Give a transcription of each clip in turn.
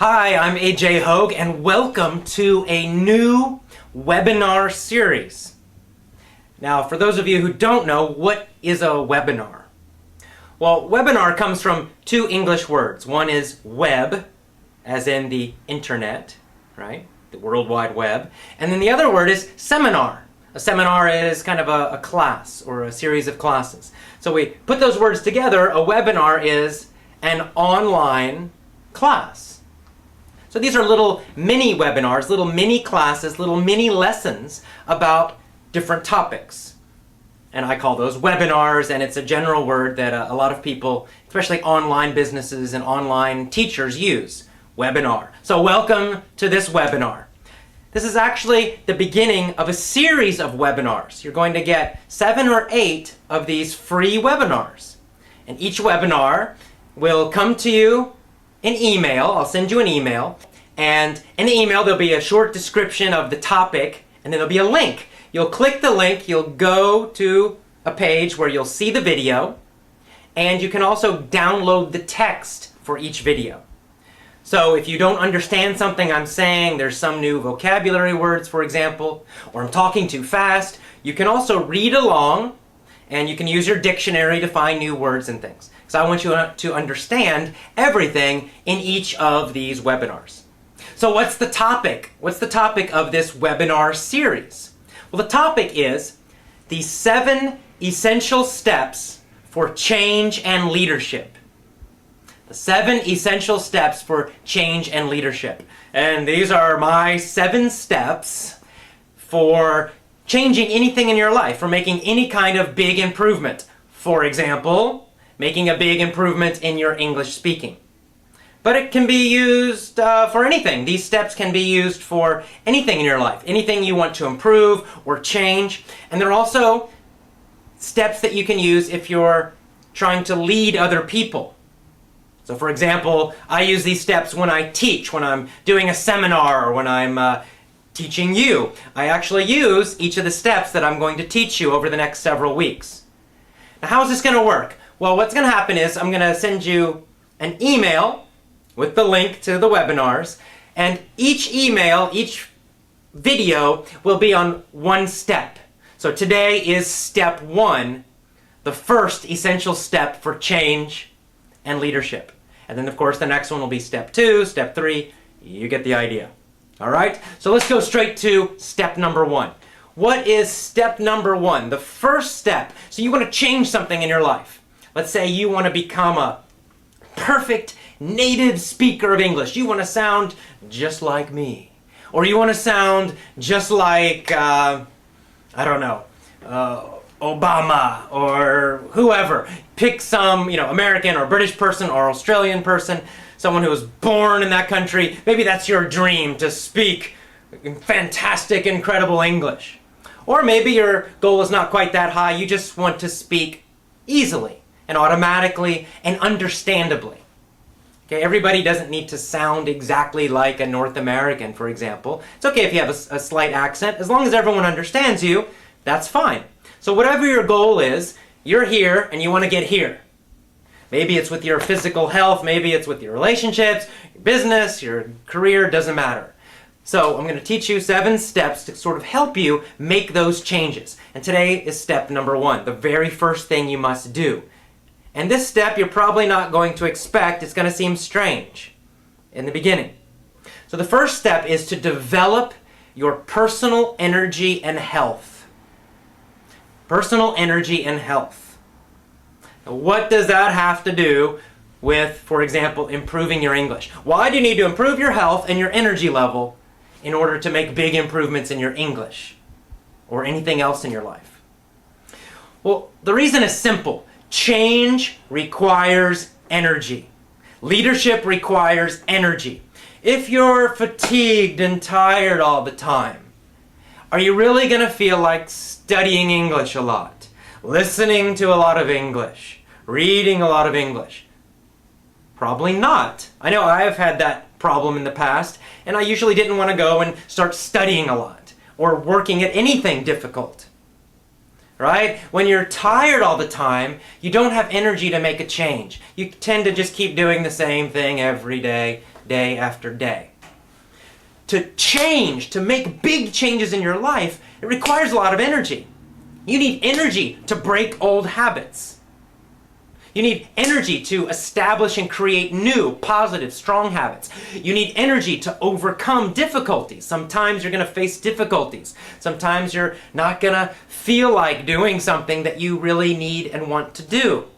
Hi, I'm AJ Hogue, and welcome to a new webinar series. Now, for those of you who don't know, what is a webinar? Well, webinar comes from two English words. One is web, as in the internet, right? The World Wide Web. And then the other word is seminar. A seminar is kind of a class or a series of classes. So we put those words together. A webinar is an online class. So these are little mini webinars, little mini classes, little mini lessons about different topics. And I call those webinars, and it's a general word that a lot of people, especially online businesses and online teachers, use. Webinar. So welcome to this webinar. This is actually the beginning of a series of webinars. You're going to get 7 or 8 of these free webinars. And each webinar will come to you in email. I'll send you an email. And in the email, there'll be a short description of the topic, and then there'll be a link. You'll click the link, you'll go to a page where you'll see the video, and you can also download the text for each video. So if you don't understand something I'm saying, there's some new vocabulary words, for example, or I'm talking too fast, you can also read along, and you can use your dictionary to find new words and things. So I want you to understand everything in each of these webinars. So what's the topic? What's the topic of this webinar series? Well, the topic is the 7 essential steps for change and leadership. The 7 essential steps for change and leadership. And these are my 7 steps for changing anything in your life, for making any kind of big improvement. For example, making a big improvement in your English speaking. But it can be used for anything. These steps can be used for anything in your life, anything you want to improve or change. And they're also steps that you can use if you're trying to lead other people. So for example, I use these steps when I teach, when I'm doing a seminar, or when I'm teaching you. I actually use each of the steps that I'm going to teach you over the next several weeks. Now, how is this going to work? Well, what's going to happen is I'm going to send you an email with the link to the webinars, and each email, each video will be on one step. So today is step 1, the first essential step for change and leadership. And then of course the next one will be step 2, step 3, you get the idea. Alright, so let's go straight to step number 1. What is step number 1? The first step. So you want to change something in your life. Let's say you want to become a perfect native speaker of English. You want to sound just like me. Or you want to sound just like, I don't know, Obama or whoever. Pick some, American or British person or Australian person, someone who was born in that country. Maybe that's your dream, to speak fantastic, incredible English. Or maybe your goal is not quite that high. You just want to speak easily and automatically and understandably. Okay, everybody doesn't need to sound exactly like a North American, for example. It's okay if you have a slight accent. As long as everyone understands you, that's fine. So whatever your goal is, you're here and you want to get here. Maybe it's with your physical health, maybe it's with your relationships, your business, your career, doesn't matter. So I'm going to teach you 7 steps to sort of help you make those changes. And today is step number 1, the very first thing you must do. And this step you're probably not going to expect. It's going to seem strange in the beginning. So the first step is to develop your personal energy and health. Personal energy and health. Now, what does that have to do with, for example, improving your English? Why do you need to improve your health and your energy level in order to make big improvements in your English or anything else in your life? Well, the reason is simple. Change requires energy. Leadership requires energy. If you're fatigued and tired all the time, are you really going to feel like studying English a lot, listening to a lot of English, reading a lot of English? Probably not. I know I have had that problem in the past, and I usually didn't want to go and start studying a lot or working at anything difficult. Right? When you're tired all the time, you don't have energy to make a change. You tend to just keep doing the same thing every day, day after day. To change, to make big changes in your life, it requires a lot of energy. You need energy to break old habits. You need energy to establish and create new, positive, strong habits. You need energy to overcome difficulties. Sometimes you're going to face difficulties. Sometimes you're not going to feel like doing something that you really need and want to do.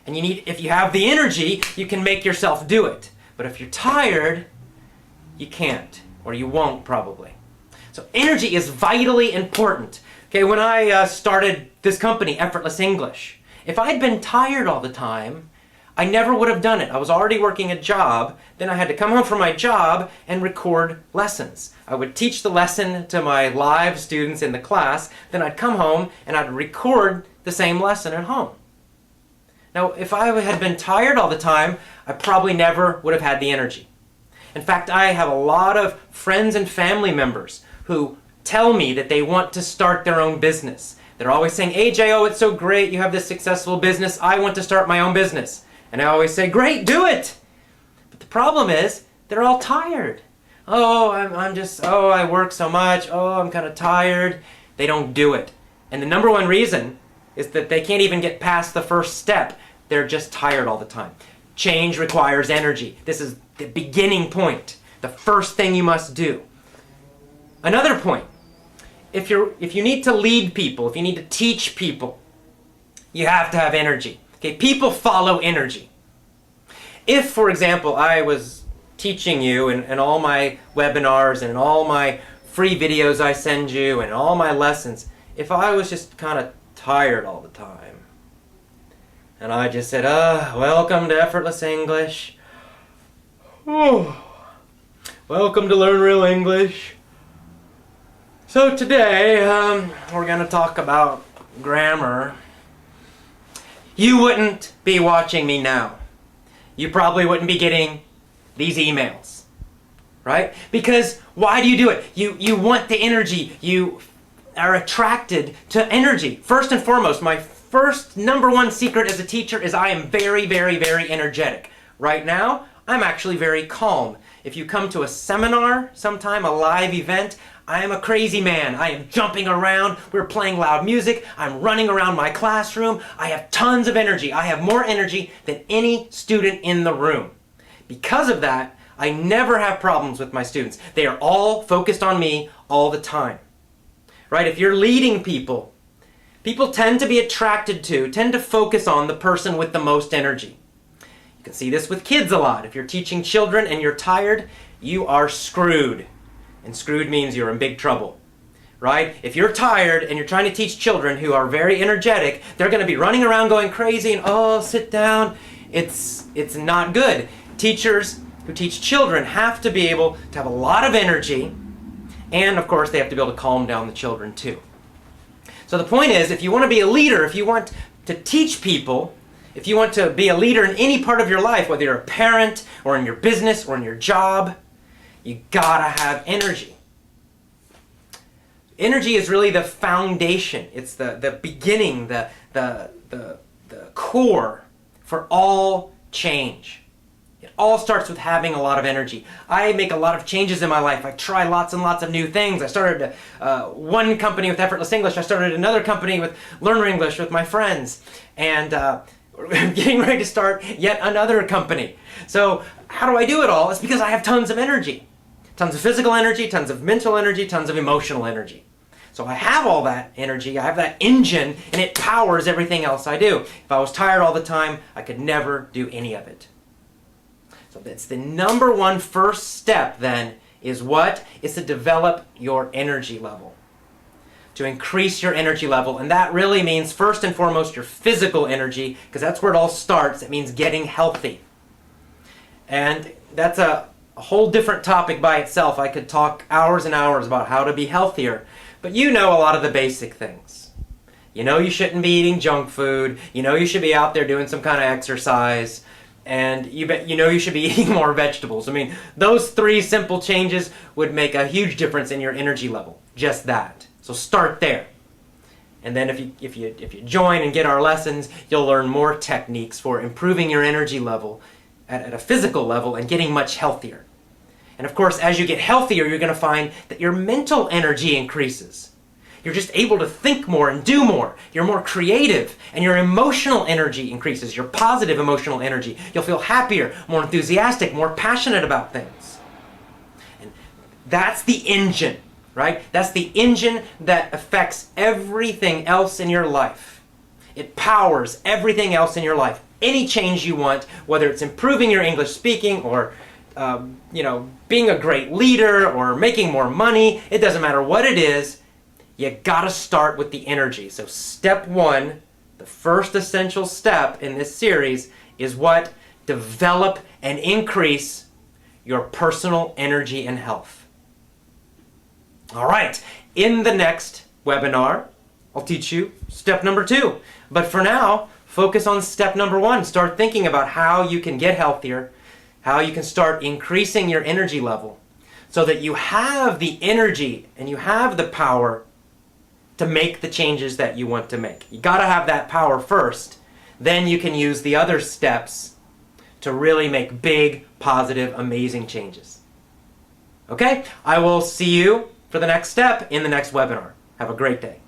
And if you have the energy, you can make yourself do it. But if you're tired, you can't, or you won't probably. So energy is vitally important. Okay, when I started this company, Effortless English, if I'd been tired all the time, I never would have done it. I was already working a job, then I had to come home from my job and record lessons. I would teach the lesson to my live students in the class, then I'd come home and I'd record the same lesson at home. Now, if I had been tired all the time, I probably never would have had the energy. In fact, I have a lot of friends and family members who tell me that they want to start their own business. They're always saying, AJ, oh, it's so great, you have this successful business, I want to start my own business. And I always say, great, do it! But the problem is, they're all tired. Oh, I work so much, oh, I'm kind of tired. They don't do it. And the number one reason is that they can't even get past the first step. They're just tired all the time. Change requires energy. This is the beginning point, the first thing you must do. Another point, if you need to lead people, if you need to teach people, you have to have energy. Okay, people follow energy. If, for example, I was teaching you in all my webinars and in all my free videos I send you and all my lessons, if I was just kind of tired all the time, and I just said, welcome to Effortless English. Welcome to Learn Real English. So today, we're going to talk about grammar. You wouldn't be watching me now. You probably wouldn't be getting these emails, right? Because why do you do it? You want the energy. You are attracted to energy. First and foremost, my first number one secret as a teacher is I am very, very, very energetic. Right now, I'm actually very calm. If you come to a seminar sometime, a live event, I am a crazy man. I am jumping around. We're playing loud music. I'm running around my classroom. I have tons of energy. I have more energy than any student in the room. Because of that, I never have problems with my students. They are all focused on me all the time. Right? If you're leading people, people tend to be attracted to, tend to focus on the person with the most energy. You can see this with kids a lot. If you're teaching children and you're tired, you are screwed. And screwed means you're in big trouble, right? If you're tired and you're trying to teach children who are very energetic, they're going to be running around going crazy and, oh, sit down. It's not good. Teachers who teach children have to be able to have a lot of energy, and of course they have to be able to calm down the children too. So the point is, if you want to be a leader, if you want to teach people, if you want to be a leader in any part of your life, whether you're a parent or in your business or in your job, you gotta have energy. Energy is really the foundation. It's the beginning, the core for all change. It all starts with having a lot of energy. I make a lot of changes in my life. I try lots and lots of new things. I started one company with Effortless English. I started another company with Learn English with my friends. And I'm getting ready to start yet another company. So how do I do it all? It's because I have tons of energy. Tons of physical energy, tons of mental energy, tons of emotional energy. So I have all that energy, I have that engine, and it powers everything else I do. If I was tired all the time, I could never do any of it. So that's the number one first step then, is what? It's to develop your energy level. To increase your energy level, and that really means first and foremost your physical energy, because that's where it all starts. It means getting healthy. And that's a whole different topic by itself. I could talk hours and hours about how to be healthier, but you know a lot of the basic things. You know you shouldn't be eating junk food, you know you should be out there doing some kind of exercise, and you know you should be eating more vegetables. I mean, those three simple changes would make a huge difference in your energy level. Just that. So start there. And then if you join and get our lessons, you'll learn more techniques for improving your energy level at a physical level and getting much healthier. And of course, as you get healthier, you're going to find that your mental energy increases. You're just able to think more and do more. You're more creative, and your emotional energy increases, your positive emotional energy. You'll feel happier, more enthusiastic, more passionate about things. And that's the engine, right? That's the engine that affects everything else in your life. It powers everything else in your life. Any change you want, whether it's improving your English speaking or being a great leader or making more money, it doesn't matter what it is, you gotta start with the energy. So step one, the first essential step in this series is what? Develop and increase your personal energy and health. All right, in the next webinar, I'll teach you step number 2. But for now, focus on step number 1. Start thinking about how you can get healthier, how you can start increasing your energy level so that you have the energy and you have the power to make the changes that you want to make. You gotta have that power first. Then you can use the other steps to really make big, positive, amazing changes. Okay? I will see you for the next step in the next webinar. Have a great day.